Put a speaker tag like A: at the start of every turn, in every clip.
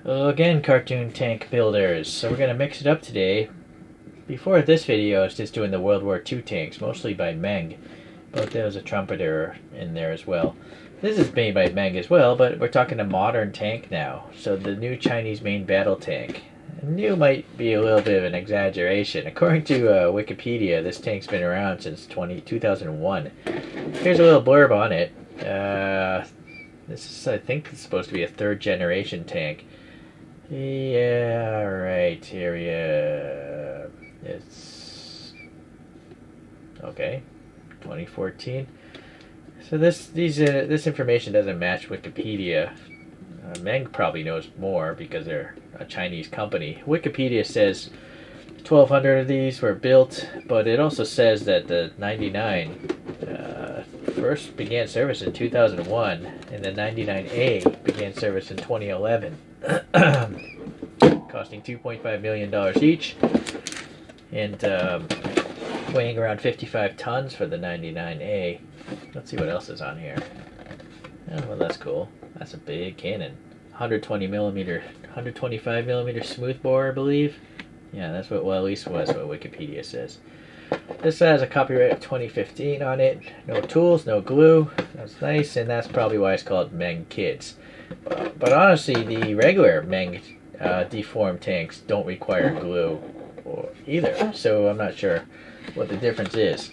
A: Hello again, cartoon tank builders. So we're going to mix it up today. Before this video, I was just doing the World War II tanks, mostly by Meng. But there was a trumpeter in there as well. This is made by Meng as well, but we're talking a modern tank now. So the new Chinese main battle tank. New might be a little bit of an exaggeration. According to Wikipedia, this tank's been around since 2001. Here's a little blurb on it. This is, I think, it's supposed to be a third generation tank. Yeah, right, here it's okay, 2014. So this information doesn't match Wikipedia. Meng probably knows more because they're a Chinese company. Wikipedia says 1,200 of these were built, but it also says that the 99 first began service in 2001, and the 99A began service in 2011. Costing $2.5 million each, and weighing around 55 tons for the 99A. Let's see what else is on here. Oh, well, that's cool. That's a big cannon. 120 millimeter, 125 millimeter smoothbore, I believe. Yeah, that's what, well, at least was what Wikipedia says. This has a copyright of 2015 on it. No tools, no glue. That's nice, and that's probably why it's called Meng Kids. But honestly, the regular Meng deformed tanks don't require glue either, so I'm not sure what the difference is.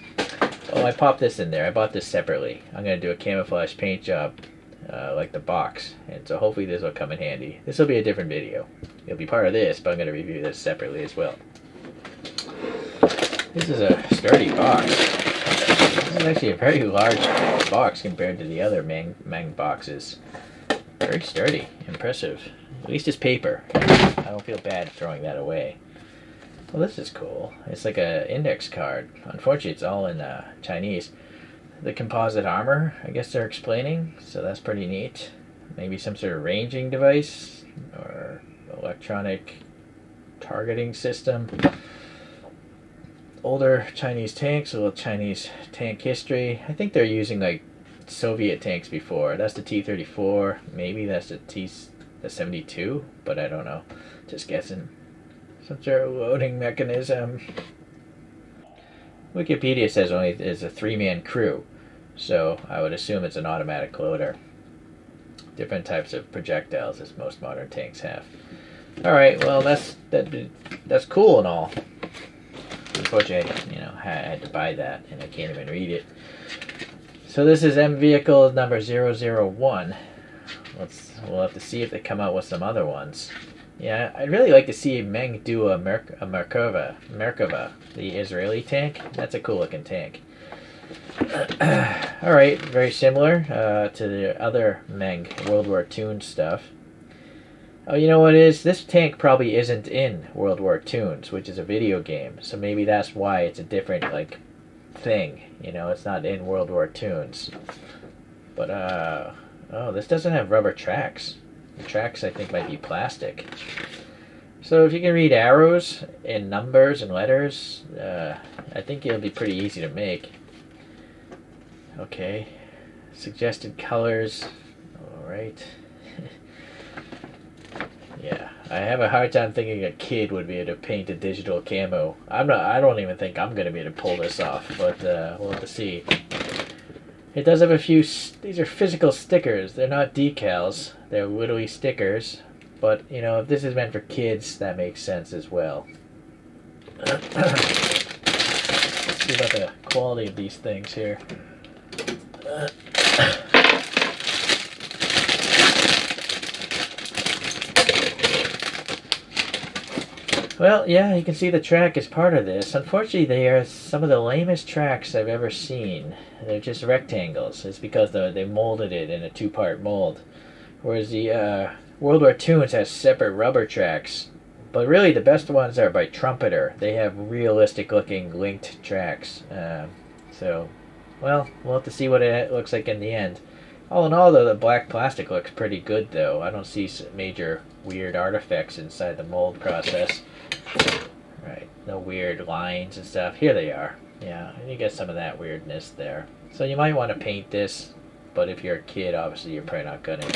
A: Oh, I popped this in there. I bought this separately. I'm going to do a camouflage paint job like the box, and so hopefully this will come in handy. This will be a different video. It'll be part of this, but I'm going to review this separately as well. This is a sturdy box. This is actually a very large box compared to the other Meng boxes. Very sturdy. Impressive. At least it's paper. I don't feel bad throwing that away. Well, this is cool. It's like an index card. Unfortunately, it's all in Chinese. The composite armor, I guess they're explaining, so that's pretty neat. Maybe some sort of ranging device or electronic targeting system. Older Chinese tanks, a little Chinese tank history. I think they're using like Soviet tanks before. That's the T-34. Maybe that's the T-72, but I don't know. Just guessing. Some sort of loading mechanism. Wikipedia says only it's a 3-man crew, so I would assume it's an automatic loader. Different types of projectiles as most modern tanks have. All right, well that's cool and all. Unfortunately, I had to buy that, and I can't even read it. So this is mVehicle-001. We'll have to see if they come out with some other ones. Yeah, I'd really like to see Meng do a Merkava, the Israeli tank. That's a cool looking tank. Alright, very similar to the other Meng World War II stuff. Oh, you know what it is? This tank probably isn't in World War Tooned, which is a video game. So maybe that's why it's a different, like, thing. It's not in World War Tooned. But, oh, this doesn't have rubber tracks. The tracks, I think, might be plastic. So if you can read arrows and numbers and letters, I think it'll be pretty easy to make. Okay. Suggested colors. Alright. Yeah, I have a hard time thinking a kid would be able to paint a digital camo. I don't even think I'm going to be able to pull this off, but we'll have to see. It does have a few, these are physical stickers. They're not decals. They're literally stickers. But, if this is meant for kids, that makes sense as well. Let's see about the quality of these things here. Well, yeah, you can see the track is part of this. Unfortunately, they are some of the lamest tracks I've ever seen. They're just rectangles. It's because they molded it in a 2-part mold. Whereas the World War II has separate rubber tracks. But really, the best ones are by Trumpeter. They have realistic-looking linked tracks. So, well, we'll have to see what it looks like in the end. All in all, though, the black plastic looks pretty good, though. I don't see major weird artifacts inside the mold process. Right, no weird lines and stuff. Here they are. Yeah, and you get some of that weirdness there. So you might want to paint this, but if you're a kid, obviously you're probably not going to.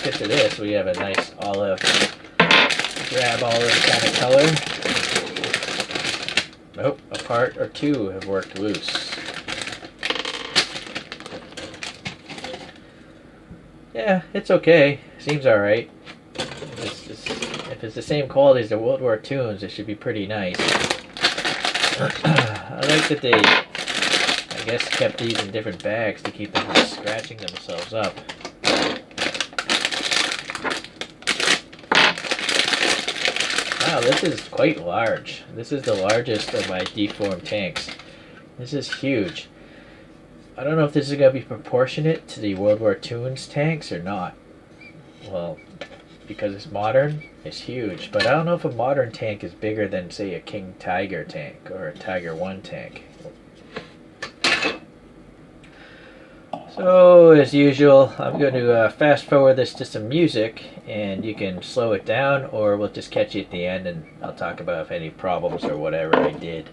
A: get to this, we have a nice olive, drab olive kind of color. Nope, a part or two have worked loose. Yeah, it's okay. Seems alright. If it's the same quality as the World War Toons, it should be pretty nice. I like that they, I guess, kept these in different bags to keep them from scratching themselves up. Wow, this is quite large. This is the largest of my deformed tanks. This is huge. I don't know if this is going to be proportionate to the World War Toons tanks or not. Well, because it's modern, it's huge. But I don't know if a modern tank is bigger than, say, a King Tiger tank or a Tiger 1 tank. So, as usual, I'm going to fast forward this to some music, and you can slow it down, or we'll just catch you at the end, and I'll talk about if any problems or whatever I did.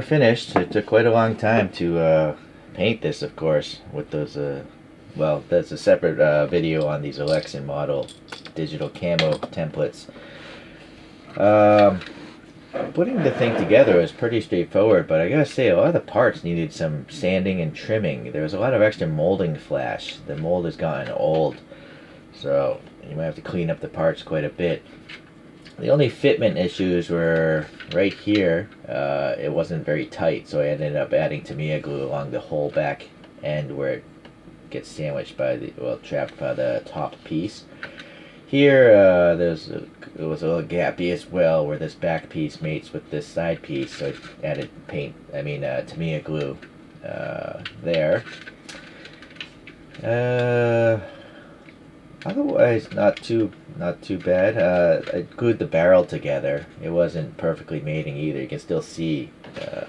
B: we're finished. It took quite a long time to paint this, of course, with those, well, that's a separate video on these Alexian model digital camo templates. Putting the thing together was pretty straightforward, but I gotta say, a lot of the parts needed some sanding and trimming. There was a lot of extra molding flash. The mold has gotten old, so you might have to clean up the parts quite a bit. The only fitment issues were right here. It wasn't very tight, so I ended up adding Tamiya glue along the whole back end where it gets sandwiched by the, well, trapped by the top piece. Here, there was a little gappy as well where this back piece mates with this side piece, so I added Tamiya glue there. Otherwise, not too bad. I glued the barrel together. It wasn't perfectly mating either. You can still see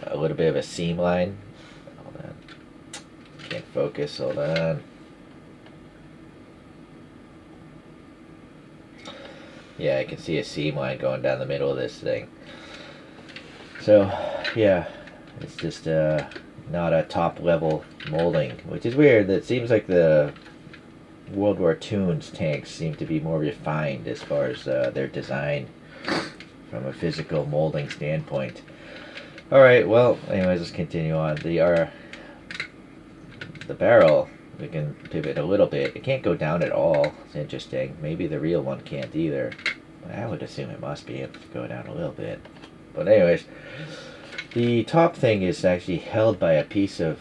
B: a little bit of a seam line. Hold on. Can't focus. Hold on. Yeah, I can see a seam line going down the middle of this thing. So, yeah, it's just not a top level molding, which is weird. It seems like the World War II's tanks seem to be more refined as far as their design from a physical molding standpoint. Alright, well, anyways, let's continue on. The barrel, we can pivot a little bit. It can't go down at all. It's interesting. Maybe the real one can't either. I would assume it must be able to go down a little bit. But anyways, the top thing is actually held by a piece of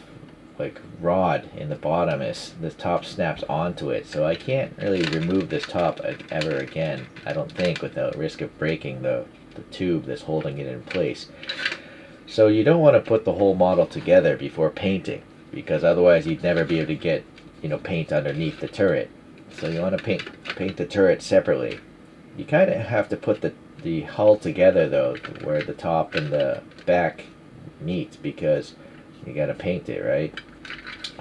B: like rod in the bottom. Is the top snaps onto it, so I can't really remove this top ever again, I don't think, without risk of breaking the tube that's holding it in place. So you don't want to put the whole model together before painting, because otherwise you'd never be able to get, paint underneath the turret. So you want to paint the turret separately. You kind of have to put the hull together though, where the top and the back meet, because you got to paint it, right?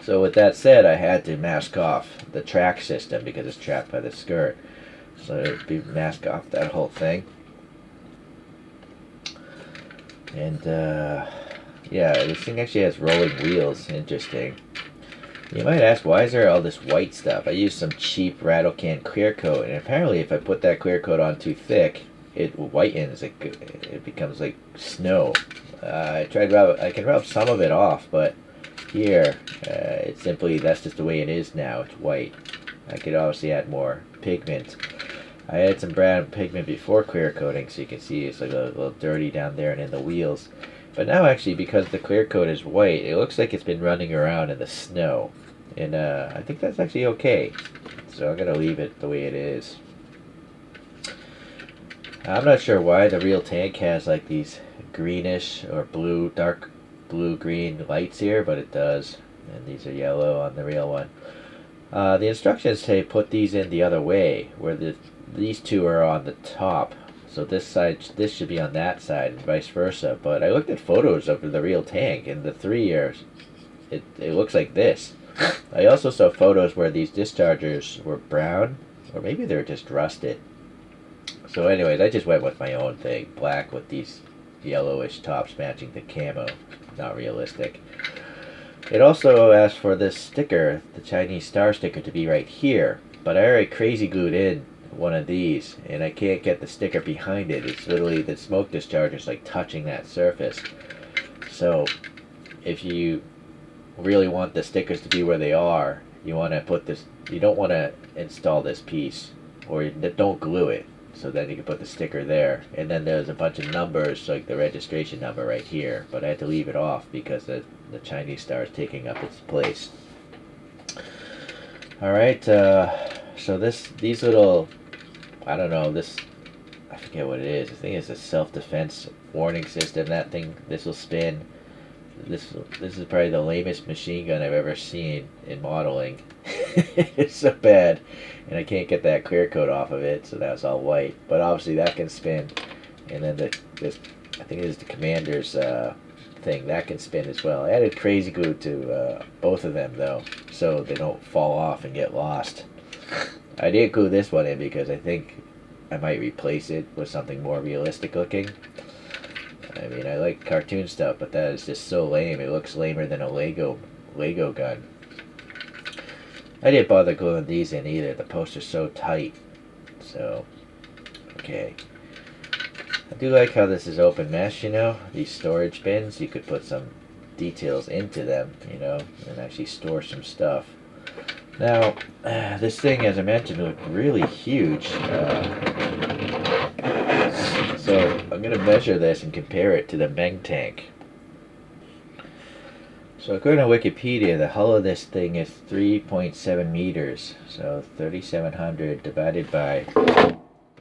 B: So with that said, I had to mask off the track system because it's trapped by the skirt. So it'd be mask off that whole thing. And yeah, this thing actually has rolling wheels. Interesting. You might ask, why is there all this white stuff? I used some cheap rattle can clear coat, and apparently if I put that clear coat on too thick, it whitens. It becomes like snow. I can rub some of it off, but here, it's simply, that's just the way it is now. It's white. I could obviously add more pigment. I had some brown pigment before clear coating, so you can see it's like a little dirty down there and in the wheels. But now actually, because the clear coat is white, it looks like it's been running around in the snow. And I think that's actually okay. So I'm going to leave it the way it is. I'm not sure why the real tank has like these greenish or blue, dark blue-green lights here, but it does. And these are yellow on the real one. The instructions say put these in the other way, where these two are on the top. So this should be on that side, and vice versa. But I looked at photos of the real tank, and the 3 years, it looks like this. I also saw photos where these dischargers were brown, or maybe they're just rusted. So anyways, I just went with my own thing, black with these yellowish tops matching the camo. Not realistic. It also asked for this sticker, the Chinese star sticker, to be right here, but I already crazy glued in one of these, and I can't get the sticker behind it. It's literally, the smoke discharger is like touching that surface. So if you really want the stickers to be where they are, you want to put this, you don't want to install this piece, or don't glue it. So then you can put the sticker there, and then there's a bunch of numbers, like the registration number right here, but I had to leave it off because the Chinese star is taking up its place. Alright, so these little, I don't know, I forget what it is. I think it's a self-defense warning system. That thing, this will spin. This is probably the lamest machine gun I've ever seen in modeling. It's so bad, and I can't get that clear coat off of it, so now it's all white. But obviously that can spin, and then this, I think it is the commander's thing, that can spin as well. I added crazy glue to both of them though, so they don't fall off and get lost. I did glue this one in because I think I might replace it with something more realistic looking. I mean, I like cartoon stuff, but that is just so lame. It looks lamer than a Lego gun. I didn't bother gluing these in either. The poster's so tight. So, okay. I do like how this is open mesh, you know? These storage bins, you could put some details into them, you know, and actually store some stuff. Now, this thing, as I mentioned, looked really huge. So I'm going to measure this and compare it to the Meng tank. So according to Wikipedia, the hull of this thing is 3.7 meters. So 3,700 divided by the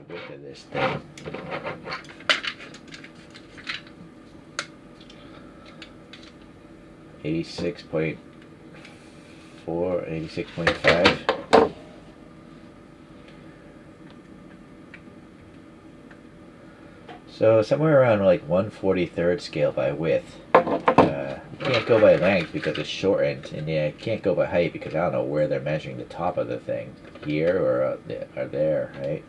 B: width of this thing. $86.4, $86.5. So somewhere around like 1/43rd scale by width. You can't go by length because it's shortened, and yeah, can't go by height because I don't know where they're measuring the top of the thing. Here or there, right?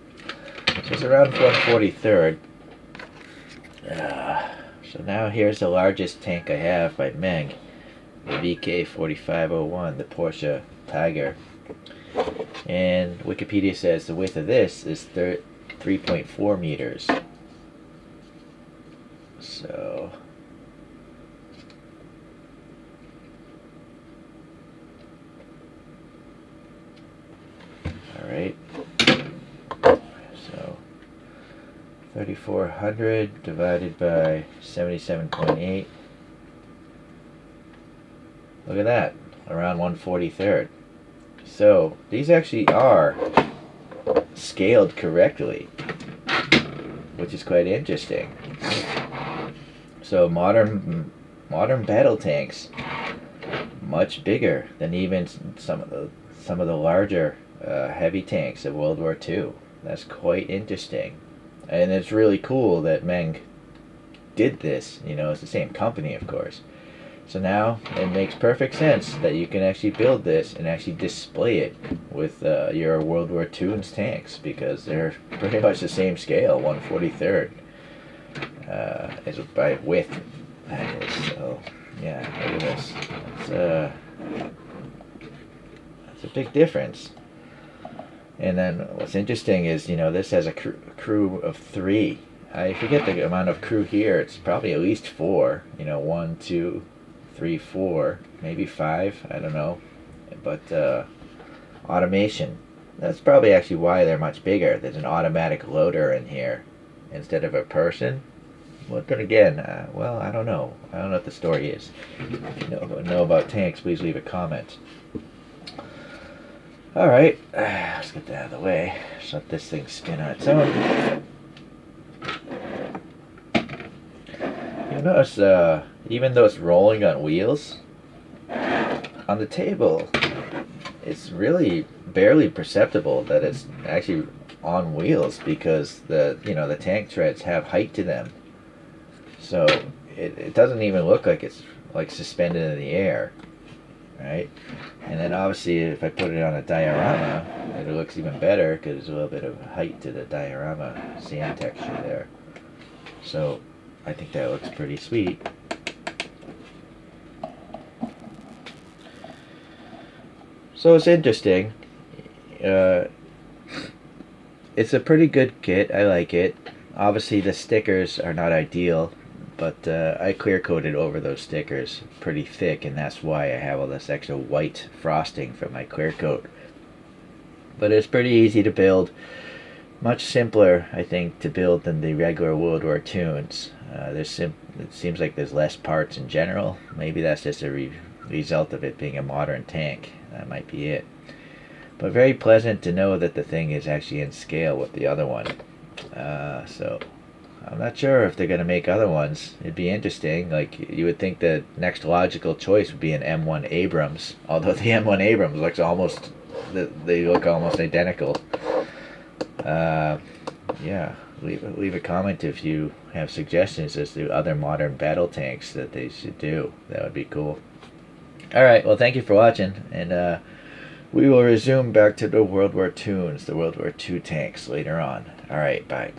B: So it's around 1/43rd. So now here's the largest tank I have by Meng. The VK-4501, the Porsche Tiger. And Wikipedia says the width of this is 3.4 meters. So, alright. So, 3,400 divided by 77.8. Look at that, around 1/43rd. So these actually are scaled correctly, which is quite interesting. So modern battle tanks, much bigger than even some of the larger heavy tanks of World War II. That's quite interesting, and it's really cool that Meng did this. You know, it's the same company, of course. So now it makes perfect sense that you can actually build this and actually display it with your World War II's tanks, because they're pretty much the same scale, 1/43rd, as by width. That is. So yeah, look at this. That's a big difference. And then what's interesting is, you know, this has a crew of 3. I forget the amount of crew here. It's probably at least 4. You know, 1, 2, 3, 4, maybe 5, I don't know. But automation, that's probably actually why they're much bigger. There's an automatic loader in here instead of a person. But then again, well, I don't know. I don't know what the story is. If you know about tanks, please leave a comment. Alright, let's get that out of the way. Just let this thing spin on its own. You'll notice, even though it's rolling on wheels, on the table, it's really barely perceptible that it's actually on wheels, because the tank treads have height to them. So it doesn't even look like it's like suspended in the air, right? And then obviously if I put it on a diorama, it looks even better because there's a little bit of height to the diorama sand texture there. So I think that looks pretty sweet. So it's interesting. It's a pretty good kit. I like it. Obviously the stickers are not ideal, but I clear coated over those stickers pretty thick, and that's why I have all this extra white frosting from my clear coat. But it's pretty easy to build. Much simpler, I think, to build than the regular World War II's. It seems like there's less parts in general. Maybe that's just a result of it being a modern tank. That might be it. But very pleasant to know that the thing is actually in scale with the other one. So I'm not sure if they're going to make other ones. It'd be interesting. Like, you would think the next logical choice would be an M1 Abrams. Although the M1 Abrams looks almost, they look almost identical. Yeah, leave a comment if you have suggestions as to other modern battle tanks that they should do. That would be cool. Alright, well, thank you for watching, and we will resume back to the World War II's, the World War II tanks later on. Alright, bye.